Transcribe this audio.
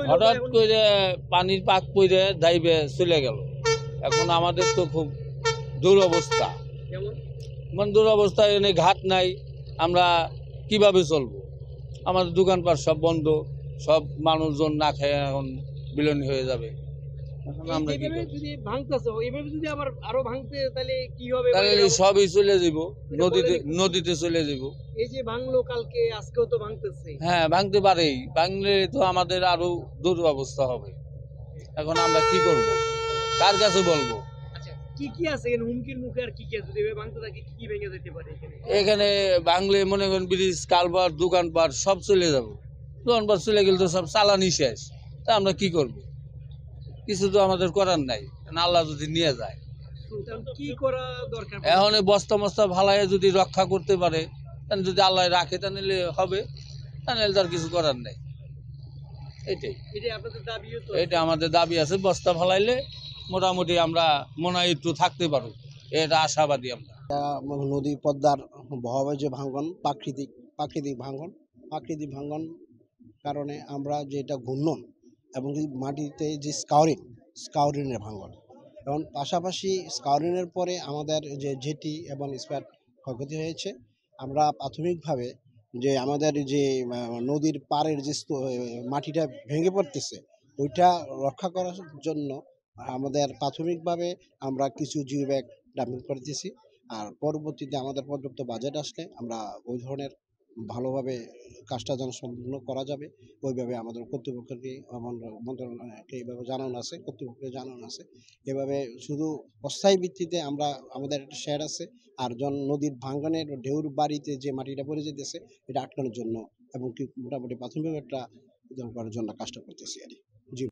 হঠাৎ করে পানির পাক পড়ে দাইবে চলে গেল। এখন আমাদের তো খুব দুরবস্থা, মানে দুরবস্থা, এনে ঘাট নাই, আমরা কিভাবে চলবো? আমাদের দোকানপাট সব বন্ধ, সব মানুষজন না খেয়ে এখন বিলীন হয়ে যাবে। এখন আমরা কি করব? তাহলে সবই চলে যাব, নদীতে চলে যাব। এই যে ভাঙলো কালকে, আজকেও তো ভাঙতেছে। হ্যাঁ, ভাঙতে পারেই, ভাঙলে তো আমাদের আরো দুরবস্থা হবে। এখন আমরা কি করব? কার কাছে বলবো? আচ্ছা, কি কি আছে এখানে হুমকির মুখে? আর কি কি আছে যদি এভাবে ভাঙতে থাকে? কি কি ভেঙে যেতে পারে এখানে? এখানে ভাঙলে মনে করেন ব্রিজ, কালভার, দোকানপাট সব চলে যাব। দোকানপাট চলে গেলে তো সব চালানি শেষ। তা আমরা কি করব? কিছু তো আমাদের করার নাই, আল্লাহ যদি নিয়ে যায়। কি করা দরকার? এখন এই বস্তা মস্তা ভালায় যদি রক্ষা করতে পারে, তাহলে যদি আল্লাহ রাখে তাহলে হবে, তাহলে তার কিছু করার নেই। এটাই আপনাদের দাবি? এটা আমাদের দাবি আছে, বস্তা ফালাইলে মোটামুটি আমরা মনে হয় একটু থাকতে পারবো, এটা আশাবাদী আমরা। নদী পদ্মার বহাবে যে ভাঙ্গন, প্রাকৃতিক ভাঙ্গন কারণে আমরা যেটা ঘূর্ণন এবং মাটিতে যে স্কাউরিনের ভাঙ্গন, এবং পাশাপাশি স্কাউরিনের পরে আমাদের যে জেটি এবং স্প্যাট ক্ষয়ক্ষতি হয়েছে। আমরা প্রাথমিকভাবে যে আমাদের যে নদীর পাড়ের যে মাটিটা ভেঙে পড়তেছে, ওইটা রক্ষা করার জন্য আমাদের প্রাথমিকভাবে আমরা কিছু জিও ব্যাগ ডাম্পিং করতেছি। আর পরবর্তীতে আমাদের পর্যাপ্ত বাজেট আসলে আমরা ওই ধরনের ভালোভাবে কাজটা যেন সম্পূর্ণ করা যাবে, ওইভাবে আমাদের কর্তৃপক্ষকে মন্ত্রণালয়কে এইভাবে জানানো আছে, কর্তৃপক্ষকে জানানো আছে। এভাবে শুধু অস্থায়ী ভিত্তিতে আমরা, আমাদের একটা শেড আছে, আর নদীর ভাঙ্গনের ঢেউর বাড়িতে যে মাটিটা পড়ে যেতেছে এটা আটকানোর জন্য এবং কি মোটামুটি প্রাথমিক একটা করার জন্য কাজটা করতেছি আর জি।